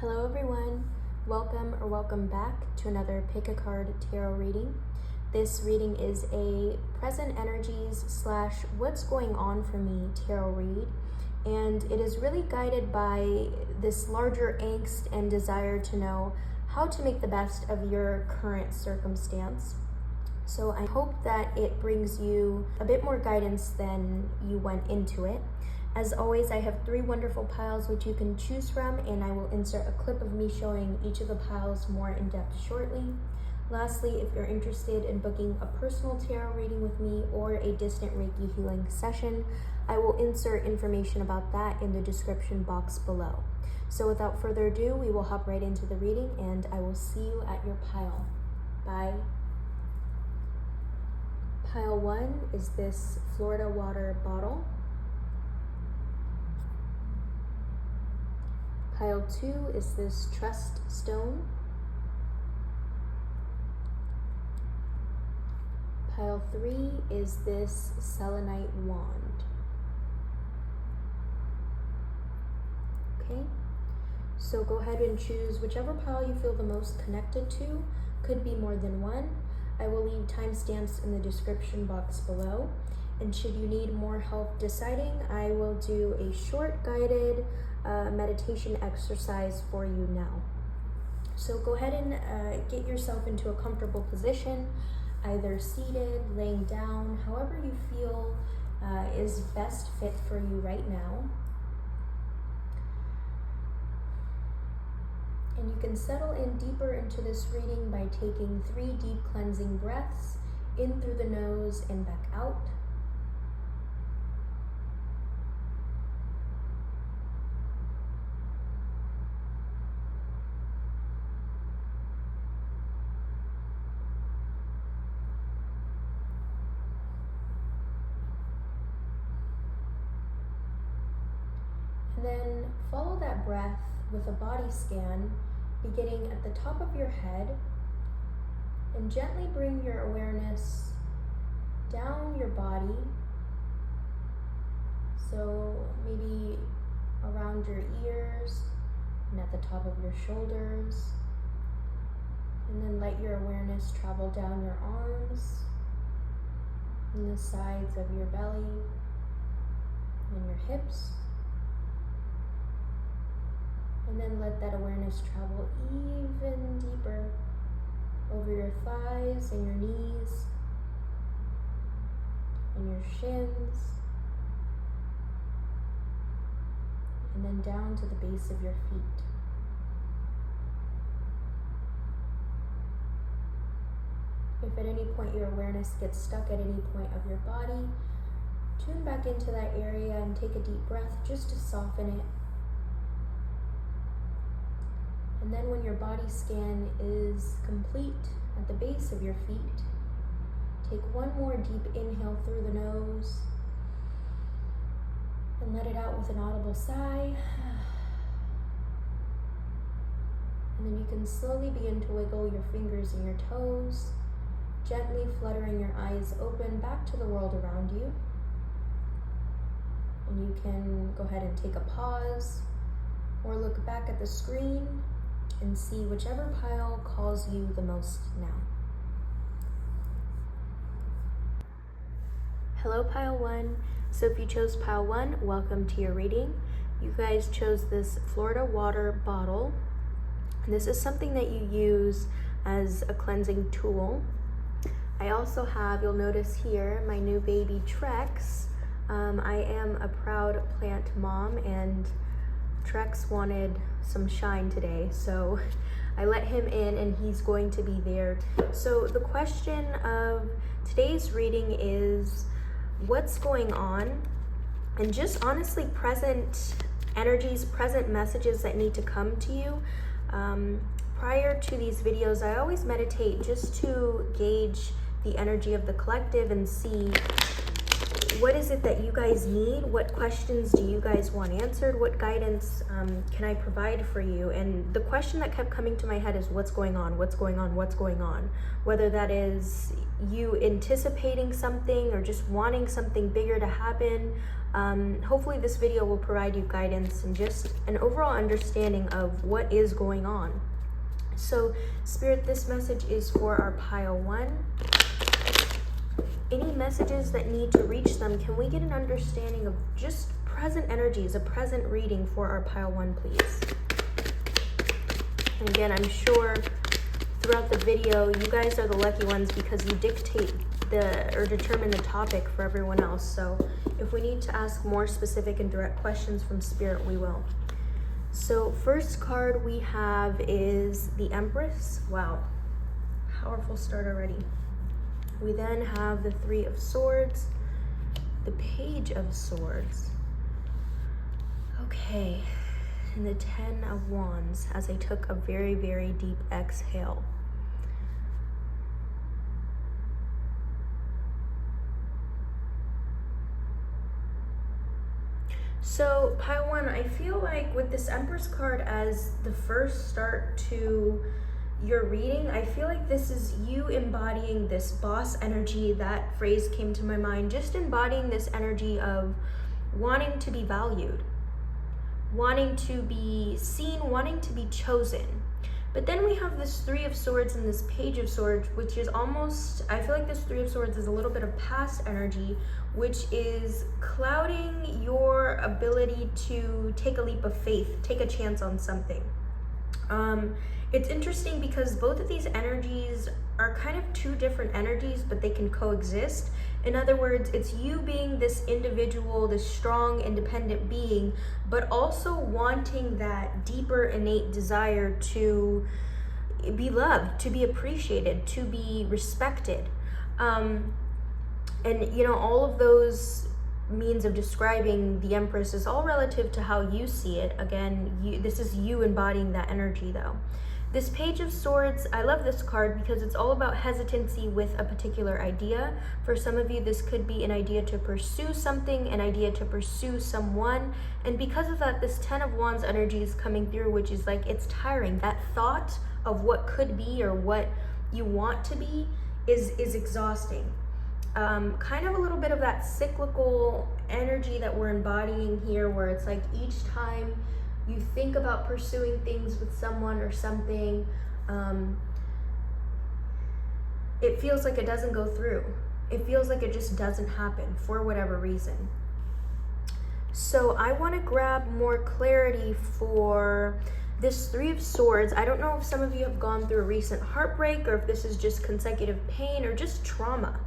Hello everyone, welcome back to another Pick a Card Tarot reading. This reading is a present energies / what's going on for me tarot read, and it is really guided by this larger angst and desire to know how to make the best of your current circumstance. So I hope that it brings you a bit more guidance than you went into it. As always, I have 3 wonderful piles which you can choose from, and I will insert a clip of me showing each of the piles more in depth shortly. Lastly, if you're interested in booking a personal tarot reading with me or a distant Reiki healing session, I will insert information about that in the description box below. So without further ado, we will hop right into the reading, and I will see you at your pile. Bye. Pile 1 is this Florida water bottle. Pile 2 is this trust stone. Pile 3 is this selenite wand. Okay, so go ahead and choose whichever pile you feel the most connected to. Could be more than one. I will leave timestamps in the description box below. And should you need more help deciding, I will do a short guided meditation exercise for you now. So go ahead and get yourself into a comfortable position, either seated, laying down, however you feel is best fit for you right now. And you can settle in deeper into this reading by taking 3 deep cleansing breaths in through the nose and back out. And then follow that breath with a body scan, beginning at the top of your head, and gently bring your awareness down your body. So maybe around your ears and at the top of your shoulders. And then let your awareness travel down your arms and the sides of your belly and your hips. And then let that awareness travel even deeper over your thighs and your knees and your shins, and then down to the base of your feet. If at any point your awareness gets stuck at any point of your body, tune back into that area and take a deep breath just to soften it. And then when your body scan is complete at the base of your feet, take one more deep inhale through the nose and let it out with an audible sigh. And then you can slowly begin to wiggle your fingers and your toes, gently fluttering your eyes open back to the world around you. And you can go ahead and take a pause or look back at the screen and see whichever pile calls you the most now. Hello pile 1. So if you chose pile 1, welcome to your reading. You guys chose this Florida water bottle. And this is something that you use as a cleansing tool. I also have, you'll notice here, my new baby Trex. I am a proud plant mom, and Trex wanted some shine today, so I let him in and he's going to be there. So the question of today's reading is what's going on, and just honestly present energies, present messages that need to come to you. Prior to these videos, I always meditate just to gauge the energy of the collective and see what is it that you guys need? What questions do you guys want answered? What guidance can I provide for you? And the question that kept coming to my head is what's going on? What's going on? What's going on? Whether that is you anticipating something or just wanting something bigger to happen, Hopefully this video will provide you guidance and just an overall understanding of what is going on. So Spirit, this message is for our pile 1. Any messages that need to reach them, can we get an understanding of just present energies, a present reading for our pile 1, please? And again, I'm sure throughout the video, you guys are the lucky ones because you dictate or determine the topic for everyone else. So if we need to ask more specific and direct questions from Spirit, we will. So first card we have is the Empress. Wow, powerful start already. We then have the 3 of Swords, the Page of Swords. Okay, and the 10 of Wands as I took a very, very deep exhale. So pile 1, I feel like with this Empress card as the first start to your reading, I feel like this is you embodying this boss energy. That phrase came to my mind, just embodying this energy of wanting to be valued, wanting to be seen, wanting to be chosen. But then we have this 3 of Swords and this Page of Swords, which is almost, I feel like this 3 of Swords is a little bit of past energy, which is clouding your ability to take a leap of faith, take a chance on something. It's interesting because both of these energies are kind of 2 different energies, but they can coexist. In other words, it's you being this individual, this strong, independent being, but also wanting that deeper innate desire to be loved, to be appreciated, to be respected. And, you know, all of those means of describing the Empress is all relative to how you see it. Again, this is you embodying that energy, though. This Page of Swords, I love this card because it's all about hesitancy with a particular idea. For some of you, this could be an idea to pursue something, an idea to pursue someone. And because of that, this 10 of Wands energy is coming through, which is like, it's tiring. That thought of what could be or what you want to be is exhausting. Kind of a little bit of that cyclical energy that we're embodying here, where it's like each time you think about pursuing things with someone or something, it feels like it doesn't go through. It feels like it just doesn't happen for whatever reason. So I want to grab more clarity for this 3 of Swords. I don't know if some of you have gone through a recent heartbreak, or if this is just consecutive pain or just trauma.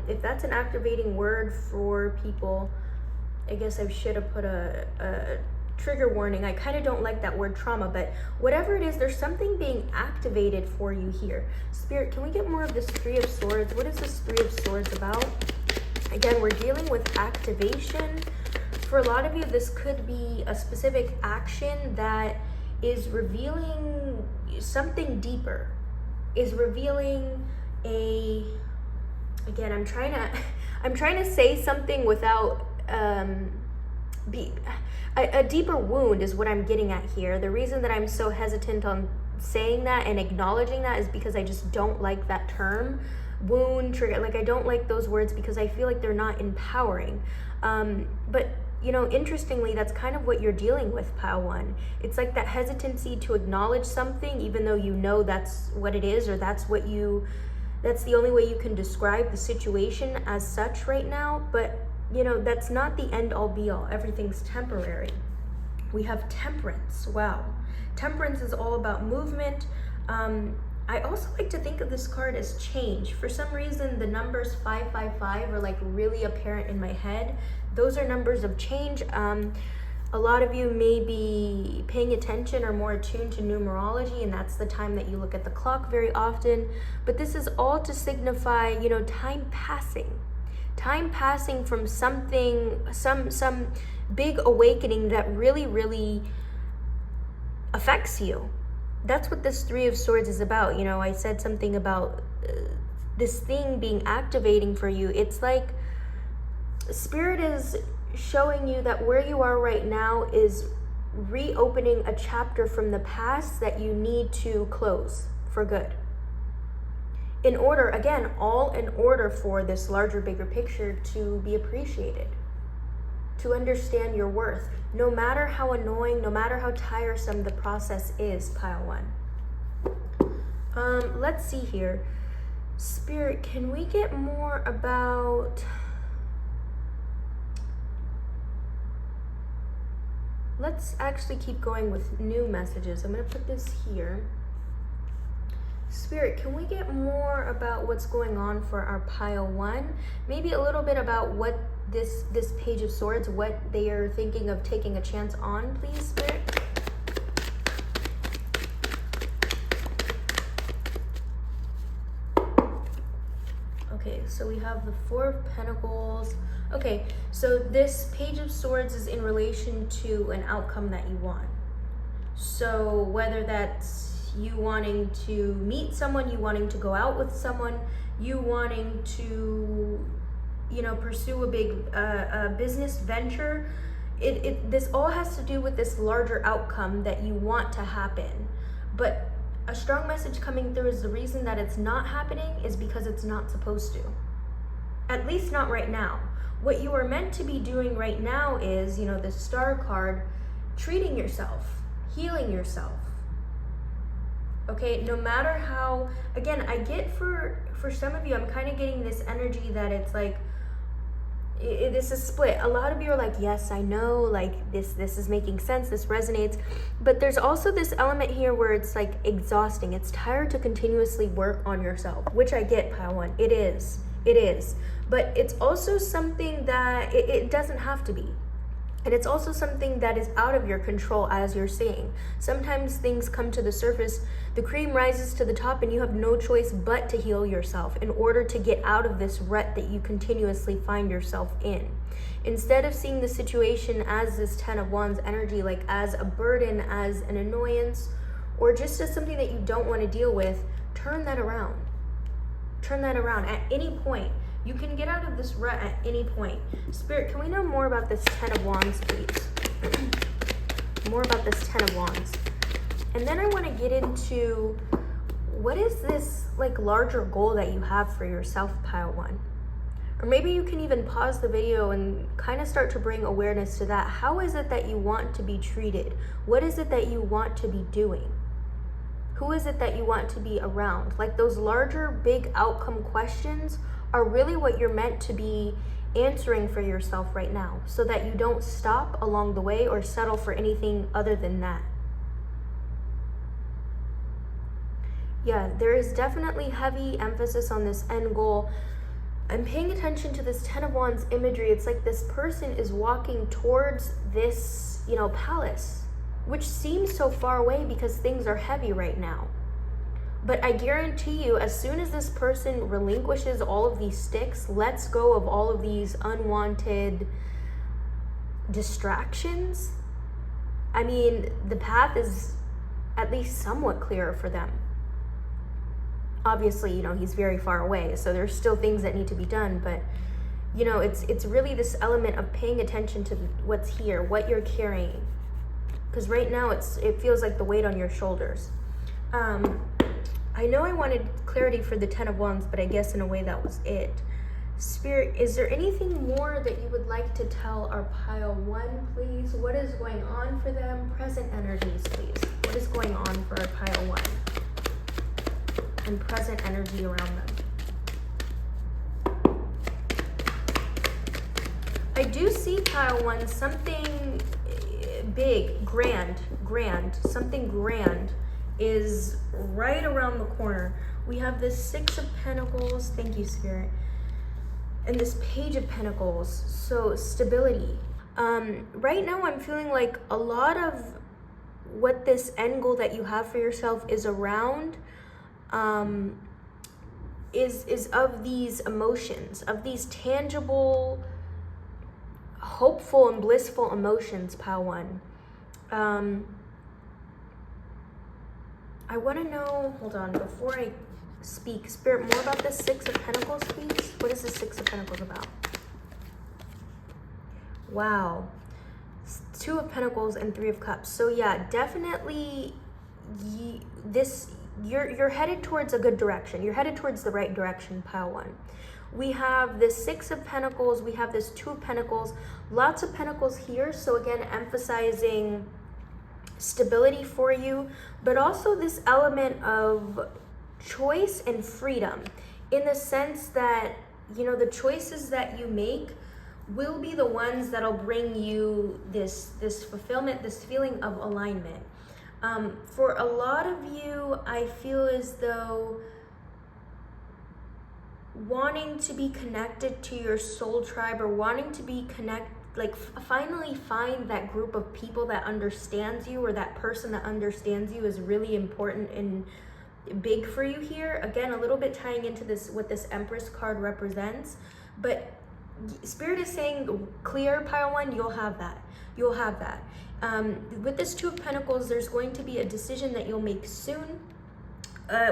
If that's an activating word for people, I guess I should have put a trigger warning. I kind of don't like that word trauma, but whatever it is, there's something being activated for you here. Spirit, can we get more of this 3 of Swords? What is this 3 of Swords about? Again, we're dealing with activation. For a lot of you, this could be a specific action that is revealing something deeper, is revealing again, I'm trying to say something without a deeper wound is what I'm getting at here. The reason that I'm so hesitant on saying that and acknowledging that is because I just don't like that term, wound, trigger. Like, I don't like those words because I feel like they're not empowering. But you know, interestingly, that's kind of what you're dealing with, pile 1. It's like that hesitancy to acknowledge something, even though you know that's what it is, or that's the only way you can describe the situation as such right now. But you know, that's not the end all be all. Everything's temporary. We have Temperance. Wow. Temperance is all about movement. I also like to think of this card as change. For some reason, the numbers 555 are like really apparent in my head. Those are numbers of change. A lot of you may be paying attention or more attuned to numerology, and that's the time that you look at the clock very often. But this is all to signify, you know, time passing from something, some big awakening that really, really affects you. That's what this 3 of Swords is about. You know, I said something about this thing being activating for you. It's like Spirit is showing you that where you are right now is reopening a chapter from the past that you need to close for good. In order, again, all in order for this larger, bigger picture to be appreciated. to understand your worth, no matter how annoying, no matter how tiresome the process is, pile one. Let's see here. Spirit, can we get more about... Let's actually keep going with new messages. I'm going to put this here. Spirit, can we get more about what's going on for our pile one? Maybe a little bit about what this Page of Swords, what they are thinking of taking a chance on, please, Spirit? Okay, so we have the Four of Pentacles. Okay, so this Page of Swords is in relation to an outcome that you want. So whether that's you wanting to meet someone, you wanting to go out with someone, you wanting to, you know, pursue a big business venture, this all has to do with this larger outcome that you want to happen. But a strong message coming through is the reason that it's not happening is because it's not supposed to. At least not right now. What you are meant to be doing right now is, you know, the Star card, treating yourself, healing yourself. Okay, no matter how, again, I get for some of you, I'm kind of getting this energy that it's like, this is split. A lot of you are like, yes, I know, like this is making sense, this resonates. But there's also this element here where it's like exhausting. It's tired to continuously work on yourself, which I get, pile one. It is. But it's also something that it doesn't have to be. And it's also something that is out of your control, as you're saying. Sometimes things come to the surface, the cream rises to the top, and you have no choice but to heal yourself in order to get out of this rut that you continuously find yourself in. Instead of seeing the situation as this Ten of Wands energy, like as a burden, as an annoyance, or just as something that you don't want to deal with, turn that around. Turn that around at any point. You can get out of this rut at any point. Spirit, can we know more about this Ten of Wands, please? More about this Ten of Wands. And then I want to get into, what is this like larger goal that you have for yourself, pile one? Or maybe you can even pause the video and kind of start to bring awareness to that. How is it that you want to be treated? What is it that you want to be doing? Who is it that you want to be around? Like those larger, big outcome questions are really what you're meant to be answering for yourself right now, so that you don't stop along the way or settle for anything other than that. Yeah, there is definitely heavy emphasis on this end goal. I'm paying attention to this Ten of Wands imagery. It's like this person is walking towards this, you know, palace, which seems so far away because things are heavy right now. But I guarantee you, as soon as this person relinquishes all of these sticks, lets go of all of these unwanted distractions, I mean, the path is at least somewhat clearer for them. Obviously, you know, he's very far away, so there's still things that need to be done, but, you know, it's really this element of paying attention to what's here, what you're carrying. Because right now, it feels like the weight on your shoulders. I know I wanted clarity for the Ten of Wands, but I guess in a way that was it. Spirit, is there anything more that you would like to tell our pile one, please? What is going on for them? Present energies, please. What is going on for our pile one? And present energy around them. I do see, pile one, something big, grand, something grand is right around the corner. We have this Six of Pentacles, thank you, Spirit, and this Page of Pentacles, so stability. Right now I'm feeling like a lot of what this end goal that you have for yourself is around is of these emotions, of these tangible, hopeful and blissful emotions, pile one. I want to know, hold on, before I speak, Spirit, more about this Six of Pentacles, please. What is the Six of Pentacles about? Wow. Two of Pentacles and Three of Cups. So yeah, definitely you're headed towards a good direction. You're headed towards the right direction, pile one. We have this Six of Pentacles, we have this Two of Pentacles, lots of Pentacles here. So again, emphasizing stability for you, but also this element of choice and freedom, in the sense that, you know, the choices that you make will be the ones that'll bring you this fulfillment, this feeling of alignment. For a lot of you, I feel as though wanting to be connected to your soul tribe, or wanting to be finally find that group of people that understands you, or that person that understands you, is really important and big for you here. Again, a little bit tying into this, what this Empress card represents, but Spirit is saying clear, pile one, you'll have that. You'll have that. With this Two of Pentacles, there's going to be a decision that you'll make soon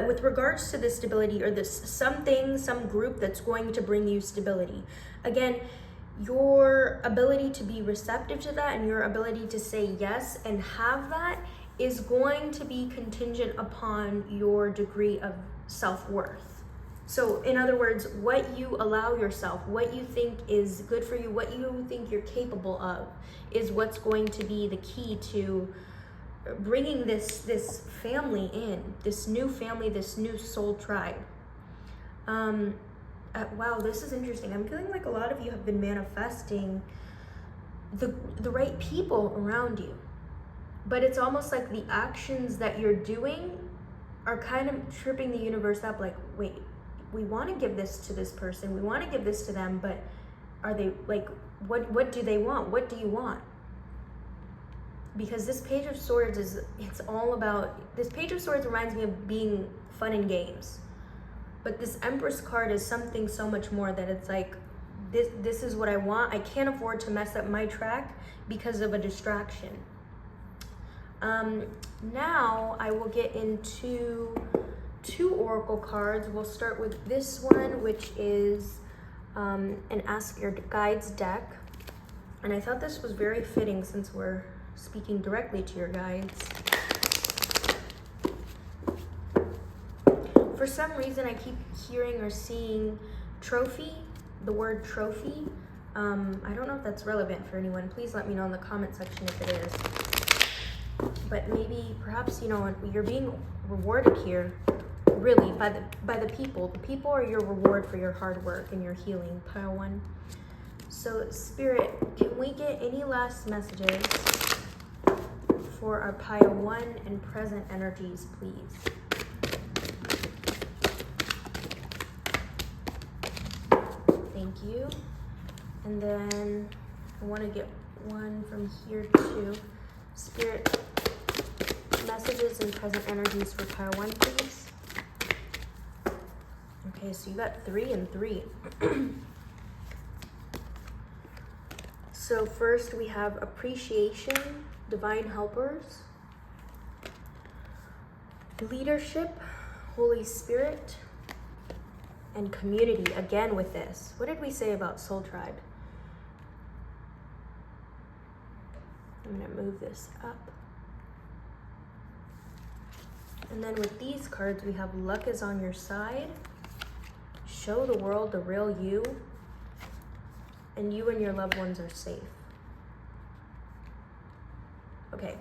with regards to this stability, or this some group that's going to bring you stability. Again, your ability to be receptive to that, and your ability to say yes and have that, is going to be contingent upon your degree of self-worth. So in other words, what you allow yourself, what you think is good for you, what you think you're capable of, is what's going to be the key to bringing this family in, this new family, this new soul tribe. Wow, this is interesting. I'm feeling like a lot of you have been manifesting the right people around you, but it's almost like the actions that you're doing are kind of tripping the universe up. Like, wait, we want to give this to this person, we want to give this to them, but are they, like, what do they want? What do you want? Because this Page of Swords it's all about, this Page of Swords reminds me of being fun and games. But this Empress card is something so much more, that it's like, this is what I want. I can't afford to mess up my track because of a distraction. Now I will get into two oracle cards. We'll start with this one, which is an Ask Your Guides deck. And I thought this was very fitting since we're speaking directly to your guides. For some reason, I keep hearing or seeing trophy, the word trophy. I don't know if that's relevant for anyone. Please let me know in the comment section if it is. But maybe, perhaps, you know, you're being rewarded here, really, by the people. The people are your reward for your hard work and your healing, pile one. So, Spirit, can we get any last messages for our pile one and present energies, please? Thank you. And then I want to get one from here too. Spirit, messages and present energies for pile one, please. Okay, so you got 3 and 3. So first we have appreciation, divine helpers, leadership, Holy Spirit, and community. Again with this, what did we say about soul tribe? I'm gonna move this up. And then with these cards, we have luck is on your side, show the world the real you, and you and your loved ones are safe. Okay,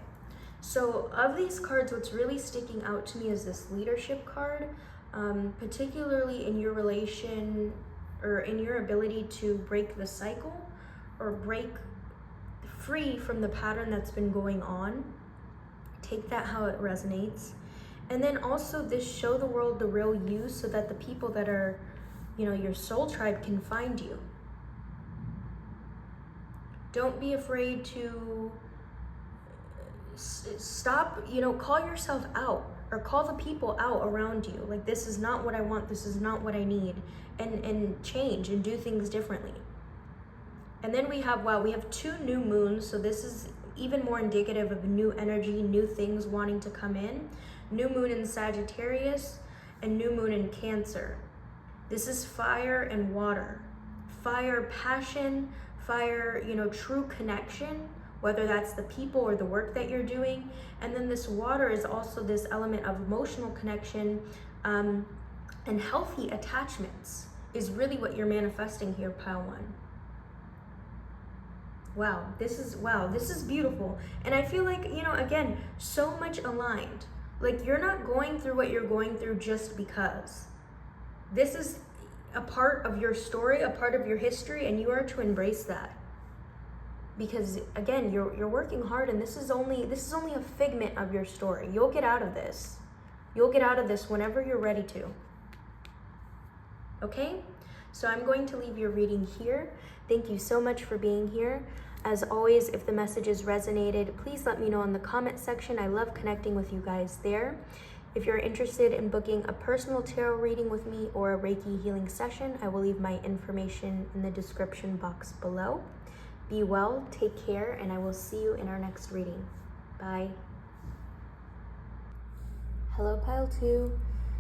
so of these cards, what's really sticking out to me is this leadership card, particularly in your relation, or in your ability to break the cycle, or break free from the pattern that's been going on. Take that how it resonates. And then also this show the world the real you, so that the people that are, you know, your soul tribe can find you. Don't be afraid to stop, you know, call yourself out, or call the people out around you. Like, this is not what I want, this is not what I need, and change and do things differently. And then we have, wow, we have 2 new moons, so this is even more indicative of new energy, new things wanting to come in. New moon in Sagittarius and new moon in Cancer. This is fire and water. Fire, passion, fire, you know, true connection, whether that's the people or the work that you're doing. And then this water is also this element of emotional connection and healthy attachments. is really what you're manifesting here, pile 1. Wow, this is beautiful. And I feel like, you know, again, so much aligned. Like, you're not going through what you're going through just because. This is a part of your story, a part of your history, and you are to embrace that. Because again, you're working hard, and this is only a figment of your story. You'll get out of this. You'll get out of this whenever you're ready to. Okay? So I'm going to leave your reading here. Thank you so much for being here. As always, if the messages resonated, please let me know in the comment section. I love connecting with you guys there. If you're interested in booking a personal tarot reading with me or a Reiki healing session, I will leave my information in the description box below. Be well, take care, and I will see you in our next reading. Bye. Hello, pile 2.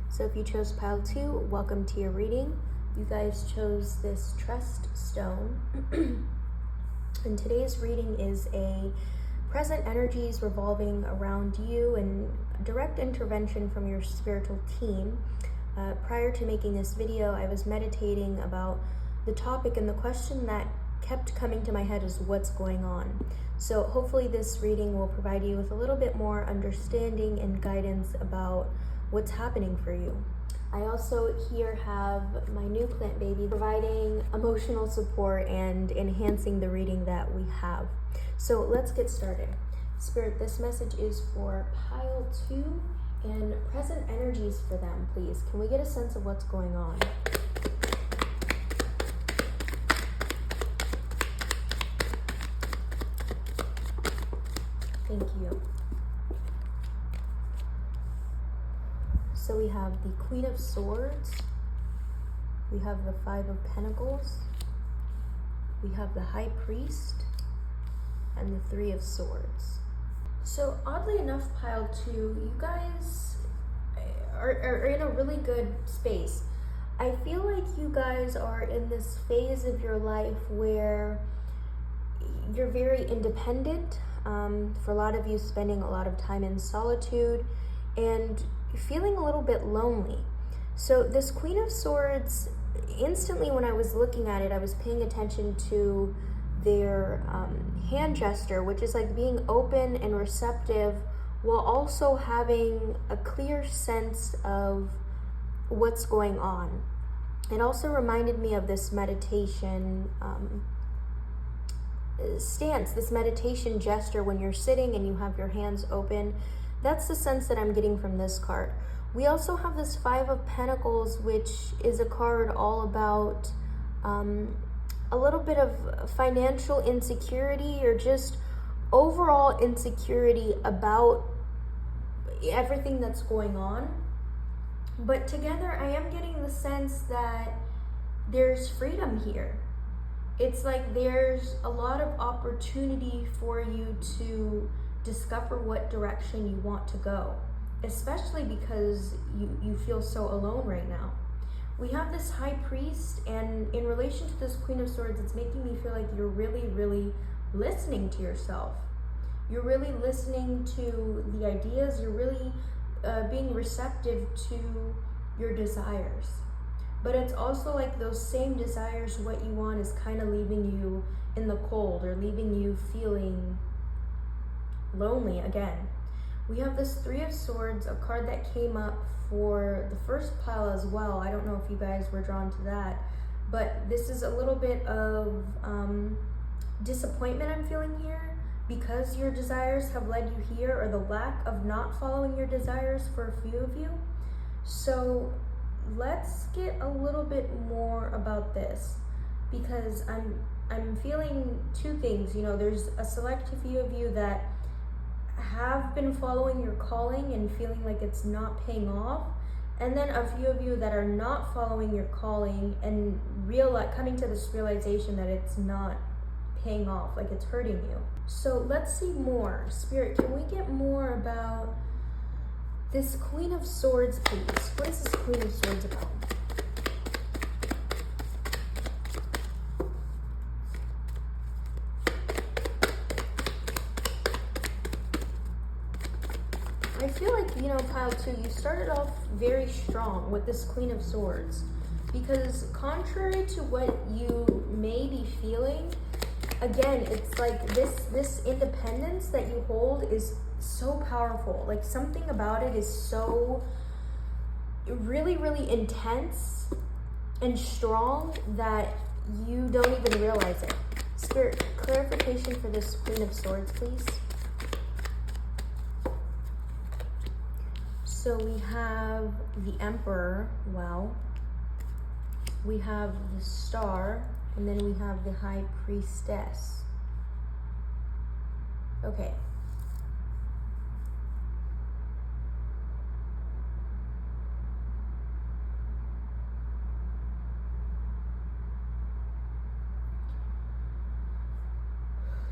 So if you chose pile 2, welcome to your reading. You guys chose this trust stone. And today's reading is a present energies revolving around you and direct intervention from your spiritual team. Prior to making this video, I was meditating about the topic, and the question that kept coming to my head is what's going on. So hopefully this reading will provide you with a little bit more understanding and guidance about what's happening for you. I also here have my new plant baby providing emotional support and enhancing the reading that we have. So let's get started. Spirit, this message is for pile 2 and present energies for them, please. Can we get a sense of what's going on? Thank you. So we have the Queen of Swords, we have the Five of Pentacles, we have the High Priest, and the Three of Swords. So oddly enough, pile 2, you guys are in a really good space. I feel like you guys are in this phase of your life where you're very independent. For a lot of you, spending a lot of time in solitude and feeling a little bit lonely. So this Queen of Swords, instantly when I was looking at it, I was paying attention to their hand gesture, which is like being open and receptive while also having a clear sense of what's going on. It also reminded me of this meditation stance, this meditation gesture when you're sitting and you have your hands open. That's the sense that I'm getting from this card. We also have this Five of Pentacles, which is a card all about a little bit of financial insecurity or just overall insecurity about everything that's going on. But together, I am getting the sense that there's freedom here. It's like there's a lot of opportunity for you to discover what direction you want to go, especially because you feel so alone right now. We have this High Priest, and in relation to this Queen of Swords, it's making me feel like you're really, really listening to yourself. You're really listening to the ideas. You're really being receptive to your desires. But it's also like those same desires, what you want, is kind of leaving you in the cold or leaving you feeling lonely again. We have this Three of Swords, a card that came up for the first pile as well. I don't know if you guys were drawn to that, but this is a little bit of disappointment I'm feeling here because your desires have led you here, or the lack of not following your desires for a few of you. So let's get a little bit more about this, because I'm feeling two things. You know, there's a select few of you that have been following your calling and feeling like it's not paying off, and then a few of you that are not following your calling and coming to this realization that it's not paying off, like it's hurting you. So let's see more. Spirit, can we get more about this Queen of Swords, please? What is this Queen of Swords about? I feel like, you know, pile 2, you started off very strong with this Queen of Swords. Because contrary to what you may be feeling, again, it's like this independence that you hold is so powerful. Like, something about it is so really, really intense and strong that you don't even realize it. Spirit, clarification for this Queen of Swords, please. So we have the Emperor, well, we have the Star, and then we have the High Priestess. Okay.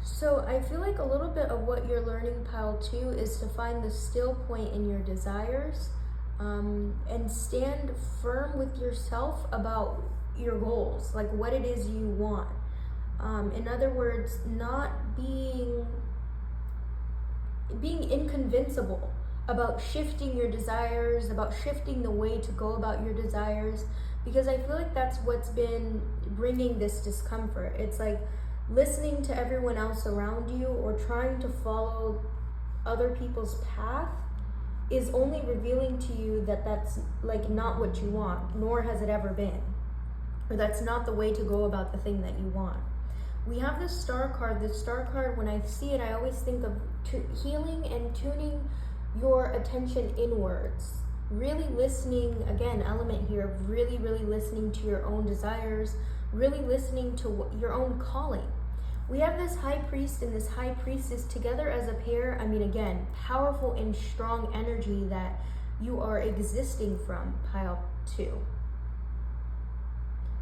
So I feel like a little bit of what you're learning, pile 2, is to find the still point in your desires, and stand firm with yourself about your goals, like what it is you want. In other words, not being inconvincible about shifting your desires, about shifting the way to go about your desires, because I feel like that's what's been bringing this discomfort. It's like listening to everyone else around you or trying to follow other people's path is only revealing to you that that's like not what you want, nor has it ever been, or that's not the way to go about the thing that you want. We have the Star card. The Star card, when I see it, I always think of healing and tuning your attention inwards, really listening, again, element here of really, really listening to your own desires, really listening to your own calling. We have this High Priest and this High Priestess together as a pair. I mean, again, powerful and strong energy that you are existing from, pile 2.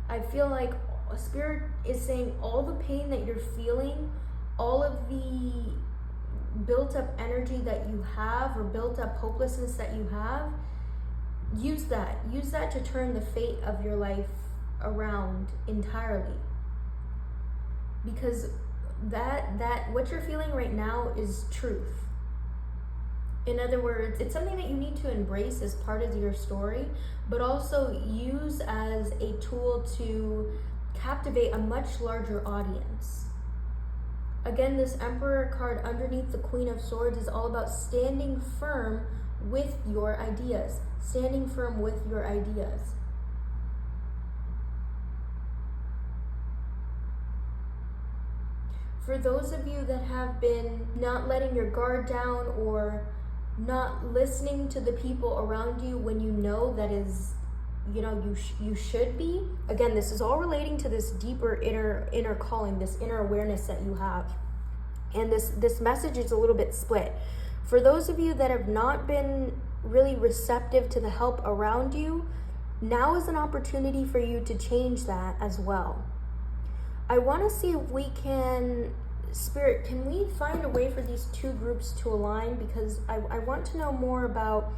I feel like Spirit is saying all the pain that you're feeling, all of the built up energy that you have, or built up hopelessness that you have, use that to turn the fate of your life around entirely. Because that what you're feeling right now is truth. In other words, it's something that you need to embrace as part of your story, but also use as a tool to captivate a much larger audience. Again, this Emperor card underneath the Queen of Swords is all about standing firm with your ideas, standing firm with your ideas. For those of you that have been not letting your guard down or not listening to the people around you when you know that is, you should be, again, this is all relating to this deeper inner calling, this inner awareness that you have. And this message is a little bit split. For those of you that have not been really receptive to the help around you, now is an opportunity for you to change that as well. I want to see if we can, Spirit, can we find a way for these two groups to align? Because I want to know more about,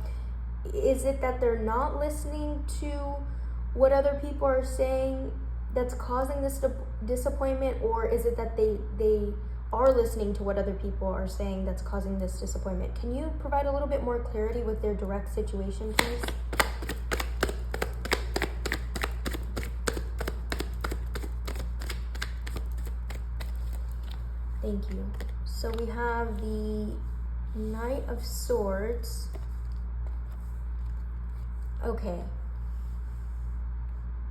is it that they're not listening to what other people are saying that's causing this disappointment, or is it that they are listening to what other people are saying that's causing this disappointment? Can you provide a little bit more clarity with their direct situation, please? Thank you. So we have the Knight of Swords. Okay,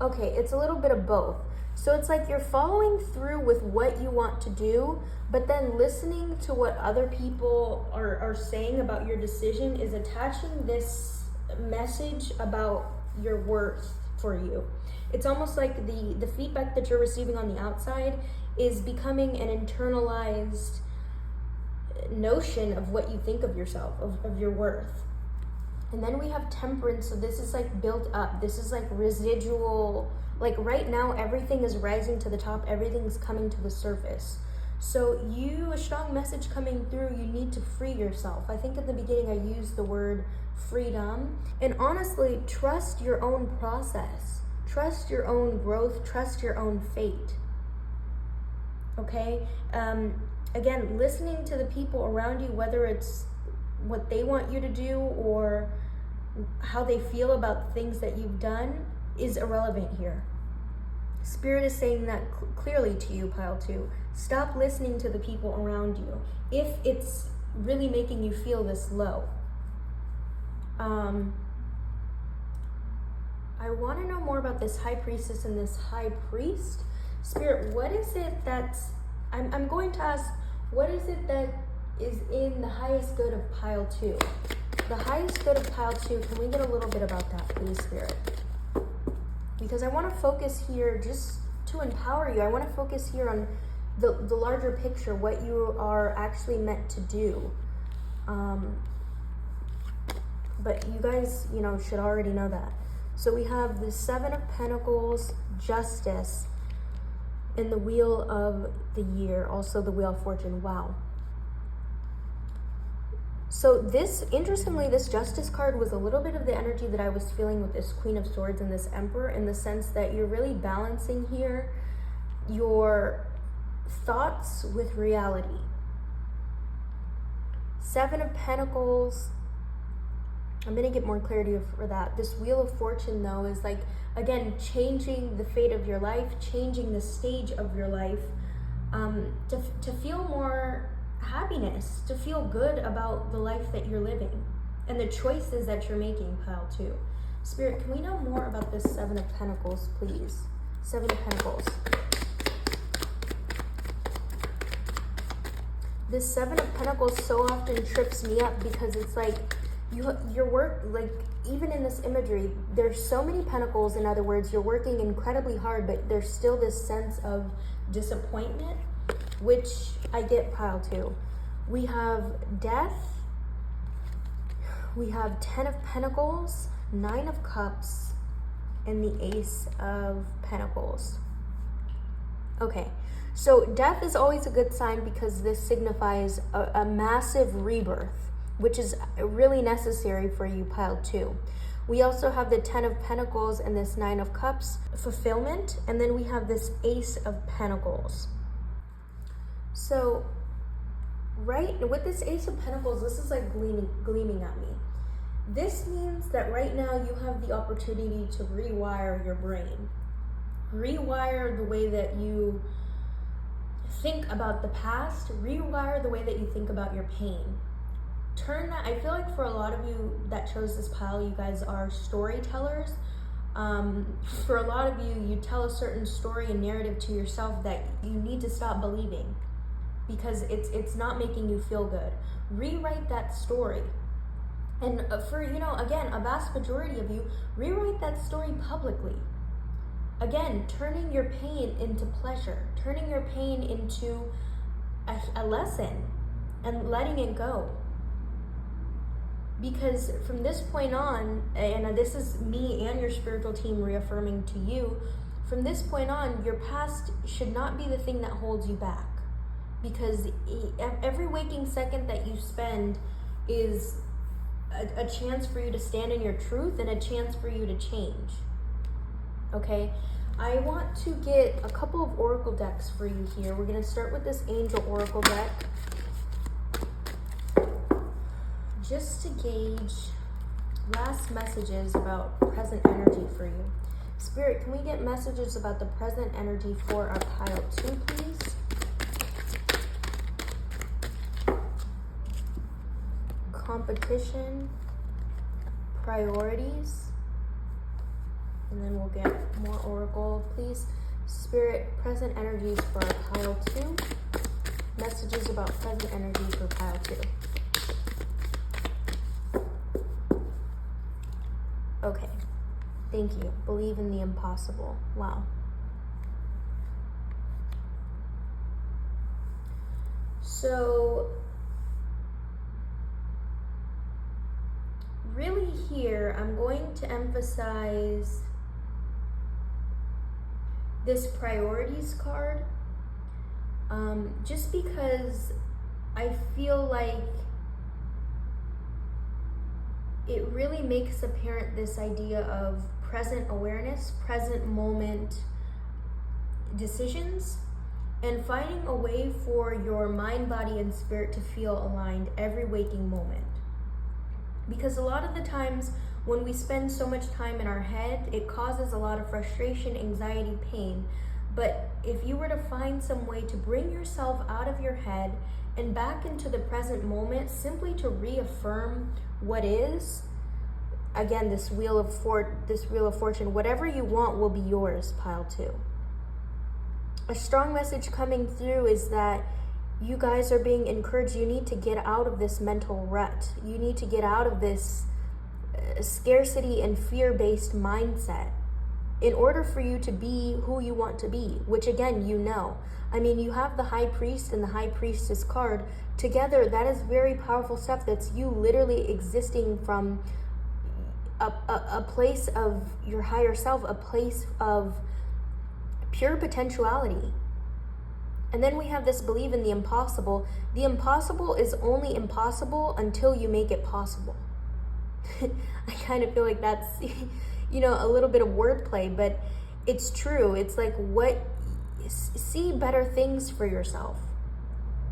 it's a little bit of both. So it's like you're following through with what you want to do, but then listening to what other people are saying about your decision is attaching this message about your worth for you. It's almost like the feedback that you're receiving on the outside is becoming an internalized notion of what you think of yourself, of your worth. And then we have Temperance, so this is like built up. This is like residual, like right now everything is rising to the top, everything's coming to the surface. So a strong message coming through, you need to free yourself. I think at the beginning I used the word freedom. And honestly, trust your own process. Trust your own growth, trust your own fate. Okay? Again, listening to the people around you, whether it's what they want you to do or how they feel about things that you've done, is irrelevant here. Spirit is saying that clearly to you, pile 2. Stop listening to the people around you if it's really making you feel this low. I want to know more about this high priestess and this high priest. Spirit, what is it that's... I'm going to ask, what is it that is in the highest good of pile 2? The highest good of pile 2, can we get a little bit about that, please, Spirit? Because I want to focus here just to empower you. I want to focus here on the larger picture, what you are actually meant to do. But you guys, should already know that. So we have the 7 of Pentacles, Justice, and the Wheel of the Year, also the Wheel of Fortune. Wow. So interestingly, this Justice card was a little bit of the energy that I was feeling with this Queen of Swords and this Emperor, in the sense that you're really balancing here your thoughts with reality. 7 of Pentacles, I'm going to get more clarity for that. This Wheel of Fortune, though, is like, again, changing the fate of your life, changing the stage of your life, to feel more happiness, to feel good about the life that you're living and the choices that you're making, pile 2. Spirit, can we know more about this 7 of Pentacles, please? 7 of Pentacles. This 7 of Pentacles so often trips me up, because it's like your work, like even in this imagery, there's so many pentacles. In other words, you're working incredibly hard, but there's still this sense of disappointment, which I get, pile 2. We have Death, we have 10 of Pentacles, 9 of Cups, and the Ace of Pentacles. Okay, so Death is always a good sign, because this signifies a massive rebirth, which is really necessary for you, pile 2. We also have the 10 of Pentacles and this 9 of Cups, fulfillment, and then we have this Ace of Pentacles. So, right, with this Ace of Pentacles, this is like gleaming at me. This means that right now you have the opportunity to rewire your brain. Rewire the way that you think about the past, rewire the way that you think about your pain. Turn that, I feel like for a lot of you that chose this pile, you guys are storytellers. For a lot of you, you tell a certain story and narrative to yourself that you need to stop believing, because it's not making you feel good. Rewrite that story. And for, again, a vast majority of you, rewrite that story publicly. Again, turning your pain into pleasure, turning your pain into a lesson, and letting it go. Because from this point on, and this is me and your spiritual team reaffirming to you, from this point on, your past should not be the thing that holds you back. Because every waking second that you spend is a chance for you to stand in your truth and a chance for you to change. Okay? I want to get a couple of oracle decks for you here. We're going to start with this Angel Oracle deck, just to gauge last messages about present energy for you. Spirit, can we get messages about the present energy for our pile 2, please? Competition, priorities, and then we'll get more oracle, please. Spirit, present energies for our pile 2. Messages about present energy for pile 2. Okay, thank you. Believe in the impossible. Wow. So, really here, I'm going to emphasize this priorities card, just because I feel like it really makes apparent this idea of present awareness, present moment decisions, and finding a way for your mind, body, and spirit to feel aligned every waking moment. Because a lot of the times when we spend so much time in our head, it causes a lot of frustration, anxiety, pain. But if you were to find some way to bring yourself out of your head and back into the present moment, simply to reaffirm what is, again, this wheel of fortune, whatever you want will be yours, pile 2. A strong message coming through is that you guys are being encouraged. You need to get out of this mental rut. You need to get out of this scarcity and fear-based mindset in order for you to be who you want to be, which again, you know. I mean, you have the High Priest and the High Priestess card together. That is very powerful stuff. That's you literally existing from a place of your higher self, a place of pure potentiality. And then we have this belief in the impossible. The impossible is only impossible until you make it possible. I kind of feel like that's, you know, a little bit of wordplay, but it's true. It's like, see better things for yourself.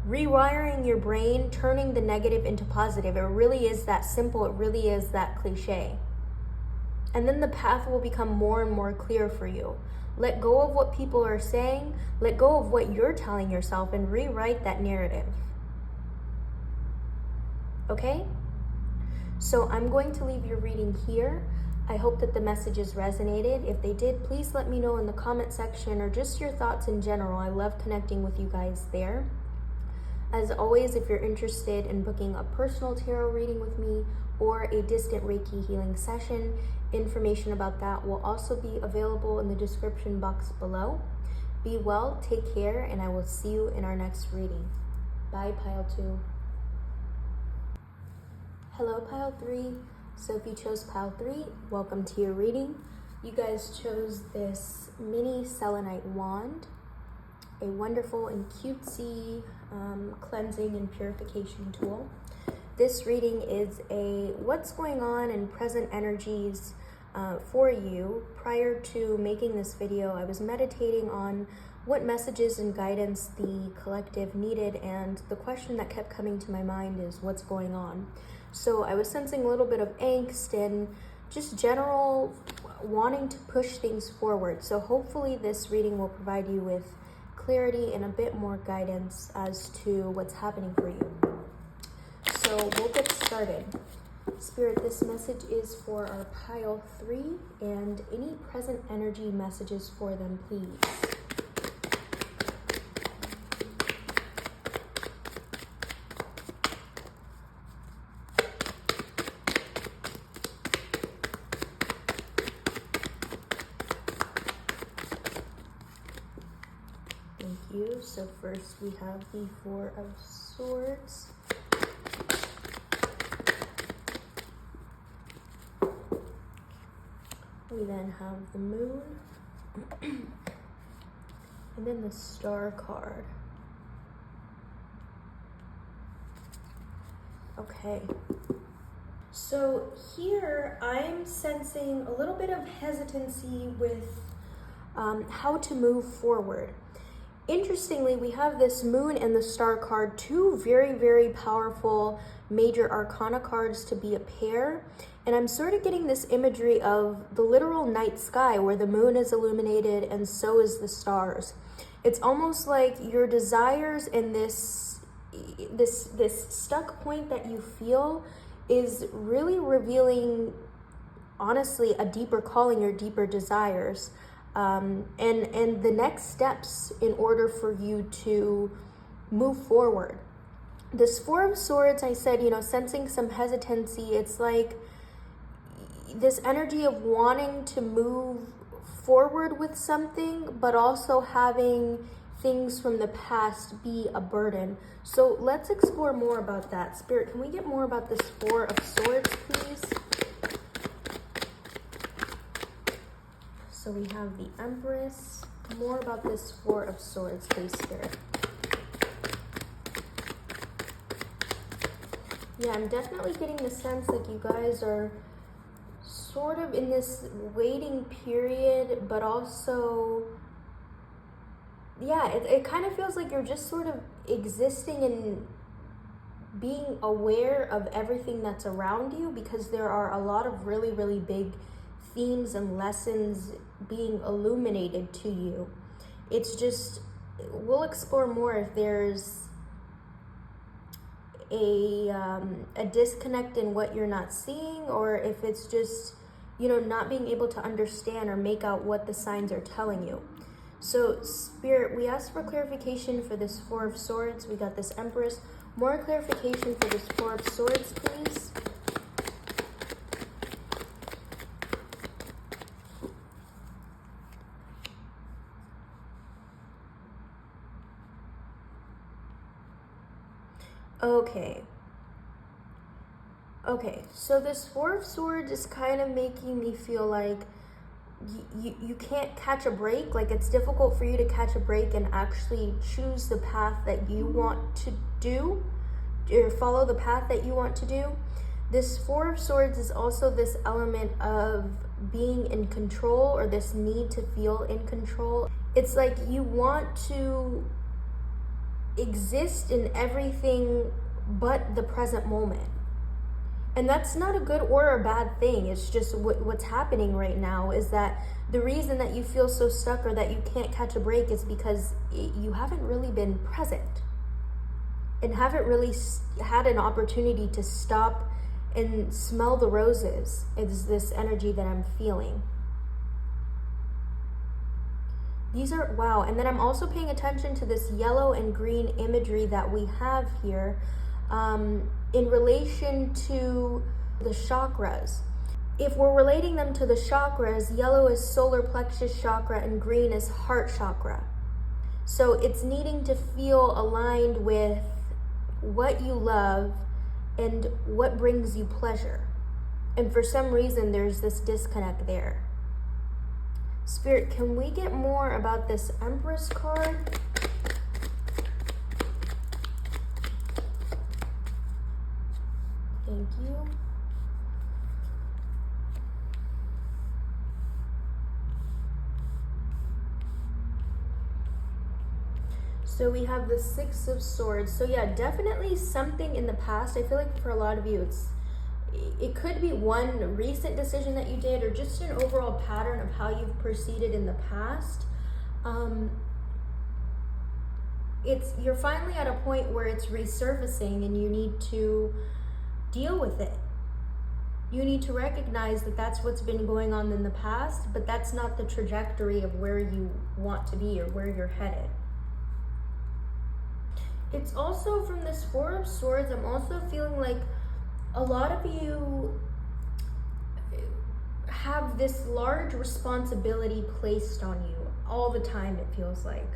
Rewiring your brain, turning the negative into positive. It really is that simple. It really is that cliche. And then the path will become more and more clear for you. Let go of what people are saying. Let go of what you're telling yourself and rewrite that narrative. Okay? So I'm going to leave your reading here. I hope that the messages resonated. If they did, please let me know in the comment section or just your thoughts in general. I love connecting with you guys there. As always, if you're interested in booking a personal tarot reading with me or a distant Reiki healing session, information about that will also be available in the description box below. Be well, take care, and I will see you in our next reading. Bye, pile 2. Hello, pile 3. So if you chose pile 3, welcome to your reading. You guys chose this mini selenite wand, a wonderful and cutesy cleansing and purification tool. This reading is a what's going on in present energies for you. Prior to making this video, I was meditating on what messages and guidance the collective needed, and the question that kept coming to my mind is what's going on. So I was sensing a little bit of angst and just general wanting to push things forward. So hopefully this reading will provide you with clarity and a bit more guidance as to what's happening for you. So we'll get started. Spirit, this message is for our pile 3 and any present energy messages for them, please. Thank you. So first we have the 4 of Swords. We then have the Moon, and then the Star card. Okay, so here I'm sensing a little bit of hesitancy with how to move forward. Interestingly, we have this Moon and the Star card, 2 very, very powerful major arcana cards to be a pair. And I'm sort of getting this imagery of the literal night sky where the moon is illuminated and so is the stars. It's almost like your desires and this stuck point that you feel is really revealing, honestly, a deeper calling, your deeper desires. And the next steps in order for you to move forward. This 4 of Swords, I said, sensing some hesitancy. It's like this energy of wanting to move forward with something, but also having things from the past be a burden. So let's explore more about that. Spirit, can we get more about this 4 of Swords, please? So we have the Empress. More about this 4 of Swords, please, Spirit. Yeah, I'm definitely getting the sense like you guys are sort of in this waiting period, but also, yeah, it kind of feels like you're just sort of existing being aware of everything that's around you, because there are a lot of really, really big themes and lessons being illuminated to you. It's just, we'll explore more if there's a disconnect in what you're not seeing, or if it's just, you know, not being able to understand or make out what the signs are telling you. So Spirit, we ask for clarification for this Four of Swords. We got this Empress. More clarification for this Four of Swords, please. Okay, so this Four of Swords is kind of making me feel like you can't catch a break. Like, it's difficult for you to catch a break and actually choose the path that you want to do, or follow the path that you want to do. This Four of Swords is also this element of being in control, or this need to feel in control. It's like you want to exist in everything but the present moment. And that's not a good or a bad thing. It's just what's happening right now is that the reason that you feel so stuck or that you can't catch a break is because you haven't really been present and haven't really had an opportunity to stop and smell the roses. It's this energy that I'm feeling. These are, wow. And then I'm also paying attention to this yellow and green imagery that we have here. In relation to the chakras. If we're relating them to the chakras, yellow is solar plexus chakra and green is heart chakra. So it's needing to feel aligned with what you love and what brings you pleasure. And for some reason, there's this disconnect there. Spirit, can we get more about this Empress card? Thank you. So we have the Six of Swords. So yeah, definitely something in the past. I feel like for a lot of you, it could be one recent decision that you did, or just an overall pattern of how you've proceeded in the past. You're finally at a point where it's resurfacing and you need to deal with it. You need to recognize that that's what's been going on in the past, but that's not the trajectory of where you want to be or where you're headed. It's also from this Four of Swords, I'm also feeling like a lot of you have this large responsibility placed on you all the time, it feels like.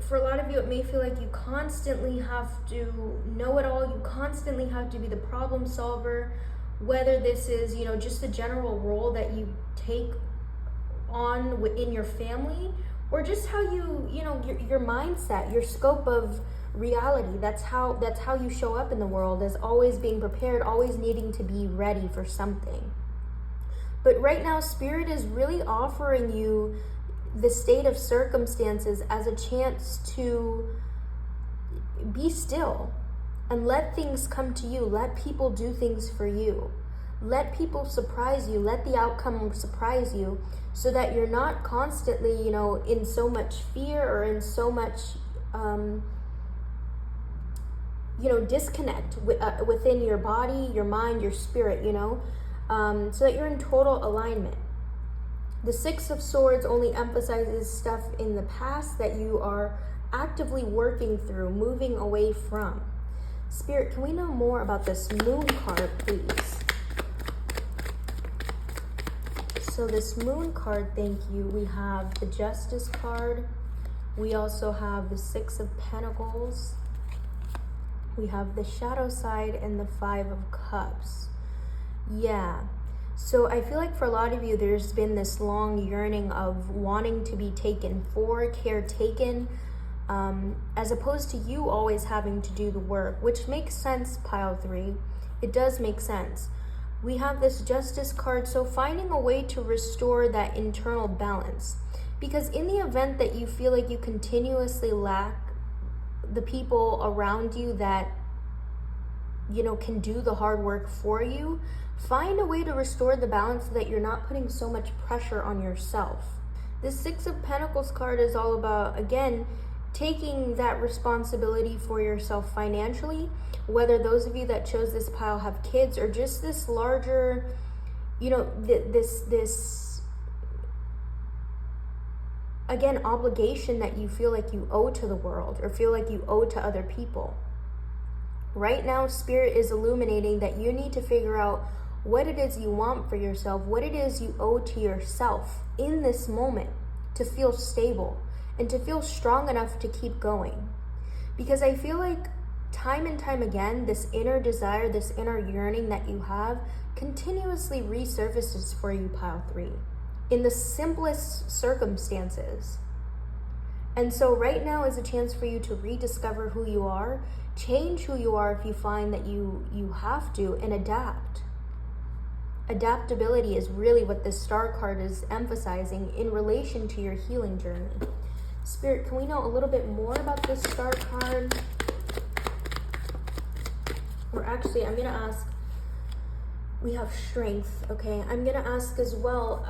For a lot of you, it may feel like you constantly have to know it all. You constantly have to be the problem solver, whether this is, you know, just the general role that you take on in your family, or just how you know, your mindset, your scope of reality. That's how you show up in the world, as always being prepared, always needing to be ready for something. But right now, Spirit is really offering you the state of circumstances as a chance to be still and let things come to you. Let people do things for you. Let people surprise you. Let the outcome surprise you, so that you're not constantly, you know, in so much fear or in so much, you know, disconnect within your body, your mind, your spirit, you know, so that you're in total alignment. The Six of Swords only emphasizes stuff in the past that you are actively working through, moving away from. Spirit, can we know more about this Moon card, please? So this Moon card, thank you. We have the Justice card. We also have the Six of Pentacles. We have the Shadow side and the Five of Cups. Yeah. So I feel like for a lot of you, there's been this long yearning of wanting to be taken for, caretaken, as opposed to you always having to do the work, which makes sense, pile 3. It does make sense. We have this Justice card, so finding a way to restore that internal balance. Because in the event that you feel like you continuously lack the people around you that, you know, can do the hard work for you, find a way to restore the balance so that you're not putting so much pressure on yourself. The Six of Pentacles card is all about, again, taking that responsibility for yourself financially, whether those of you that chose this pile have kids or just this larger, you know, this again, obligation that you feel like you owe to the world or feel like you owe to other people. Right now, Spirit is illuminating that you need to figure out what it is you want for yourself, what it is you owe to yourself in this moment to feel stable and to feel strong enough to keep going. Because I feel like time and time again, this inner desire, this inner yearning that you have continuously resurfaces for you, pile 3, in the simplest circumstances. And so right now is a chance for you to rediscover who you are, change who you are if you find that you have to, and adapt. Adaptability is really what this Star card is emphasizing in relation to your healing journey. Spirit, can we know a little bit more about this Star card? Or actually, I'm going to ask, we have strength, okay? I'm going to ask as well,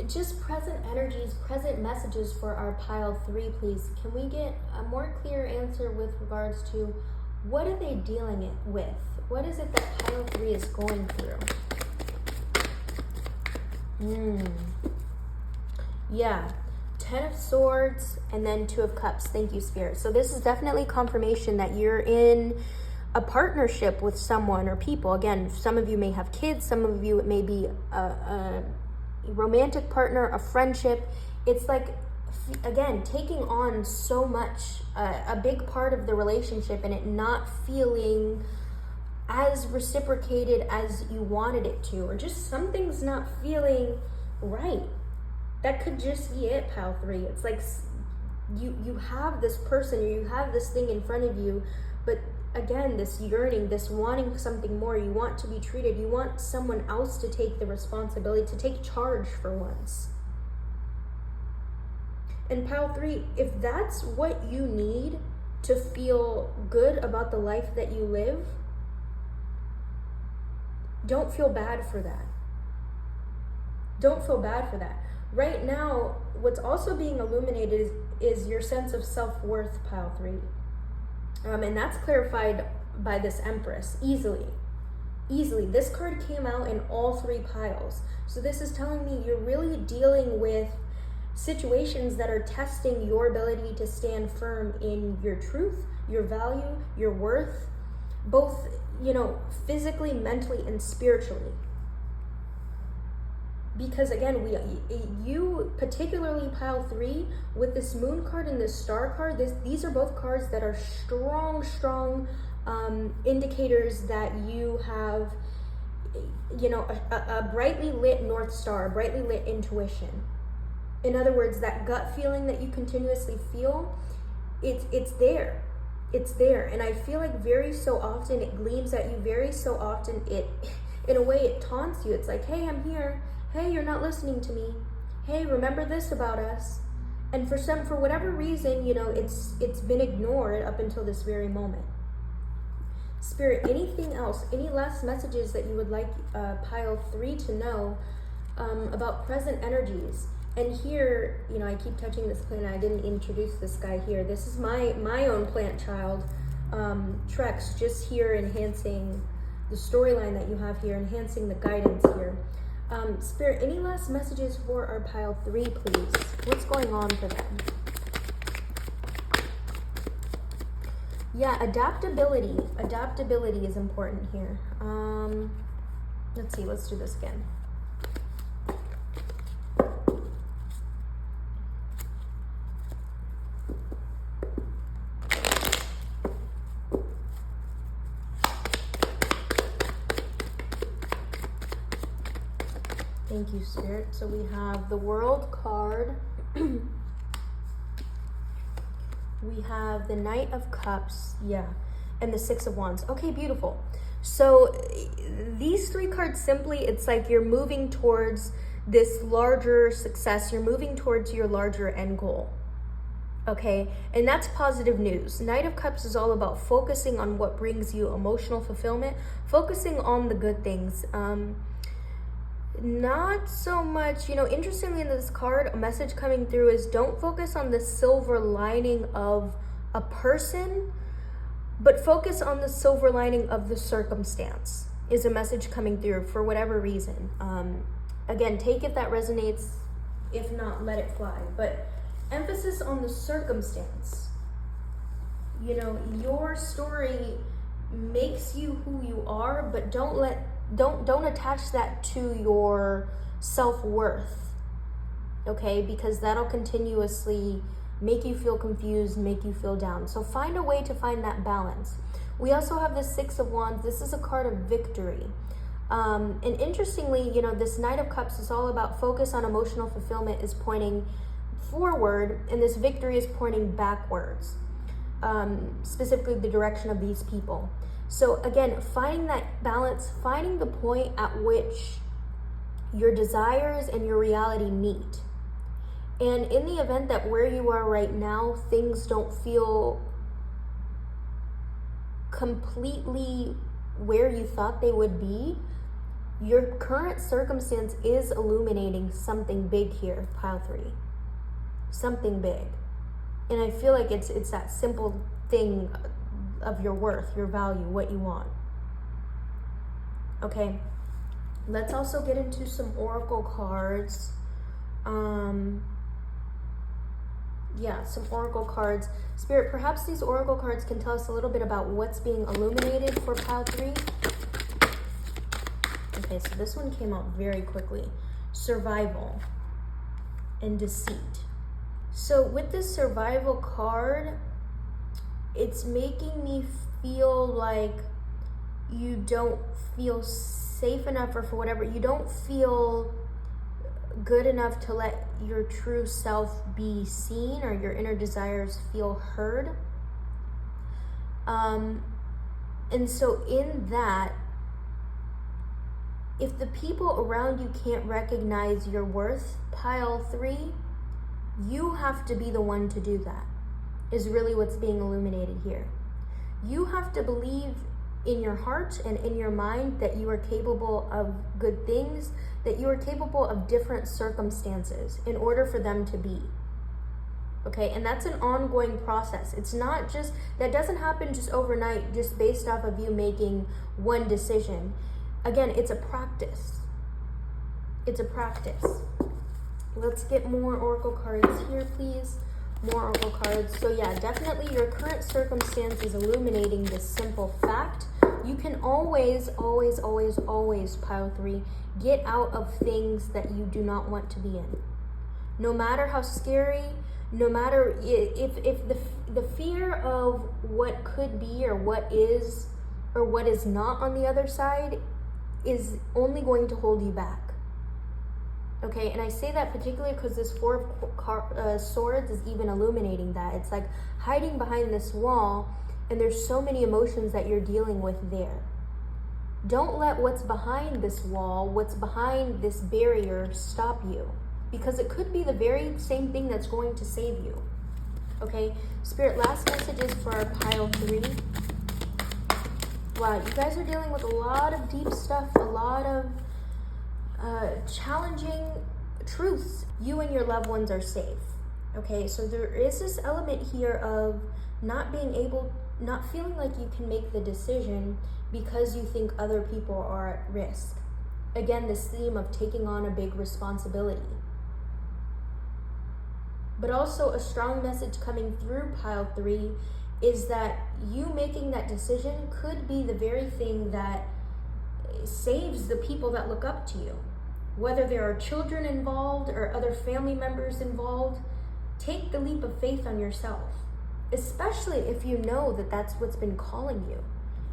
just present energies, present messages for our pile 3, please. Can we get a more clear answer with regards to what are they dealing with? What is it that pile 3 is going through? Yeah, 10 of Swords and then 2 of Cups. Thank you, Spirit. So this is definitely confirmation that you're in a partnership with someone or people. Again, some of you may have kids, some of you it may be a romantic partner, a friendship. It's like, again, taking on so much, a big part of the relationship and it not feeling as reciprocated as you wanted it to, or just something's not feeling right. That could just be it, pile 3. It's like you have this person, or you have this thing in front of you, but again, this yearning, this wanting something more, you want to be treated, you want someone else to take the responsibility, to take charge for once. And pile 3, if that's what you need to feel good about the life that you live, don't feel bad for that. Don't feel bad for that. Right now, what's also being illuminated is your sense of self-worth, pile 3. And that's clarified by this Empress easily. This card came out in all 3 piles. So this is telling me you're really dealing with situations that are testing your ability to stand firm in your truth, your value, your worth, both, you know, physically, mentally, and spiritually. Because again, you particularly pile 3 with this Moon card and this Star card, these are both cards that are strong indicators that you have, you know, a brightly lit North Star, a brightly lit intuition. In other words, that gut feeling that you continuously feel, it's there. It's there. And I feel like very so often it gleams at you, very so often it, in a way, it taunts you. It's like, hey, I'm here. Hey, you're not listening to me. Hey, remember this about us. And for whatever reason, you know, it's been ignored up until this very moment. Spirit, anything else, any last messages that you would like pile 3 to know about present energies? And here, you know, I keep touching this plant. I didn't introduce this guy here. This is my own plant child, Trex, just here enhancing the storyline that you have here, enhancing the guidance here. Spirit, any last messages for our pile 3, please? What's going on for them? Yeah, adaptability. Adaptability is important here. Let's see, let's do this again. Thank you, Spirit. So we have the World card. We have the Knight of Cups, yeah, and the Six of Wands. Okay, beautiful. So these 3 cards, simply, it's like you're moving towards this larger success. You're moving towards your larger end goal. Okay, and that's positive news. Knight of Cups is all about focusing on what brings you emotional fulfillment, focusing on the good things. Not so much, interestingly in this card, a message coming through is don't focus on the silver lining of a person, but focus on the silver lining of the circumstance, is a message coming through for whatever reason. Again, take if that resonates. If not, let it fly. But emphasis on the circumstance. Your story makes you who you are, but don't attach that to your self-worth. Okay? Because that'll continuously make you feel confused, make you feel down. So find a way to find that balance. We also have the Six of Wands. This is a card of victory. And interestingly, this Knight of Cups is all about focus on emotional fulfillment is pointing forward, and this victory is pointing backwards, specifically the direction of these people. So again, finding that balance, finding the point at which your desires and your reality meet. And in the event that where you are right now, things don't feel completely where you thought they would be, your current circumstance is illuminating something big here, pile 3. Something big. And I feel like it's that simple thing of your worth, your value, what you want. Okay, let's also get into some oracle cards. Some oracle cards. Spirit, perhaps these oracle cards can tell us a little bit about what's being illuminated for pile 3. Okay, so this one came out very quickly. Survival and deceit. So with this survival card, it's making me feel like you don't feel safe enough, or for whatever, you don't feel good enough to let your true self be seen, or your inner desires feel heard. And so in that, if the people around you can't recognize your worth, pile 3, you have to be the one to do that, is really what's being illuminated here. You have to believe in your heart and in your mind that you are capable of good things, that you are capable of different circumstances in order for them to be. Okay, and that's an ongoing process. It's not just, that doesn't happen just overnight, just based off of you making one decision. Again, it's a practice. It's a practice. Let's get more oracle cards here, please. More oracle cards. So yeah, definitely your current circumstance is illuminating this simple fact. You can always, pile 3, get out of things that you do not want to be in. No matter how scary, no matter if the fear of what could be or what is not on the other side is only going to hold you back. Okay, and I say that particularly because this Four of Swords is even illuminating that. It's like hiding behind this wall, and there's so many emotions that you're dealing with there. Don't let what's behind this wall, what's behind this barrier, stop you, because it could be the very same thing that's going to save you. Okay, Spirit, last messages for our pile 3. Wow, you guys are dealing with a lot of deep stuff, a lot of challenging truths. You and your loved ones are safe. Okay, so there is this element here of not feeling like you can make the decision because you think other people are at risk. Again, this theme of taking on a big responsibility. But also a strong message coming through pile 3 is that you making that decision could be the very thing that saves the people that look up to you. Whether there are children involved or other family members involved, take the leap of faith on yourself, especially if you know that that's what's been calling you,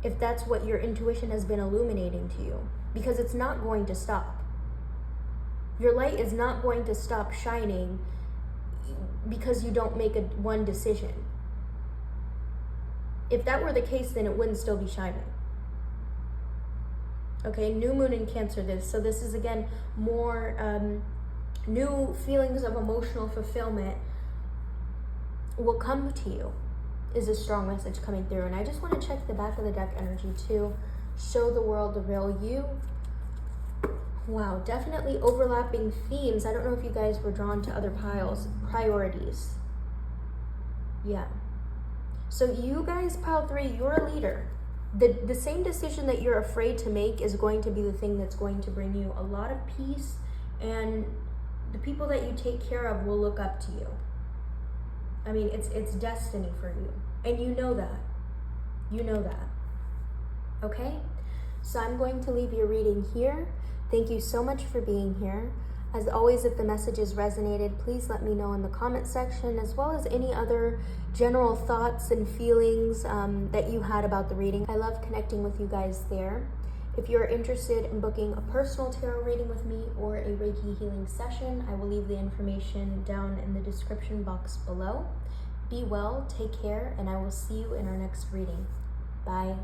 if that's what your intuition has been illuminating to you, because it's not going to stop. Your light is not going to stop shining because you don't make one decision. If that were the case, then it wouldn't still be shining. Okay, new moon in Cancer. So this is again more new feelings of emotional fulfillment. will come to you is a strong message coming through. And I just want to check the back of the deck energy too. Show the world the real you. Wow, definitely overlapping themes. I don't know if you guys were drawn to other piles. Priorities. Yeah. So you guys, pile 3, you're a leader. The same decision that you're afraid to make is going to be the thing that's going to bring you a lot of peace, and the people that you take care of will look up to you. I mean, it's destiny for you, and you know that. You know that. Okay? So I'm going to leave your reading here. Thank you so much for being here. As always, if the messages resonated, please let me know in the comment section, as well as any other general thoughts and feelings that you had about the reading. I love connecting with you guys there. If you're interested in booking a personal tarot reading with me or a Reiki healing session, I will leave the information down in the description box below. Be well, take care, and I will see you in our next reading. Bye.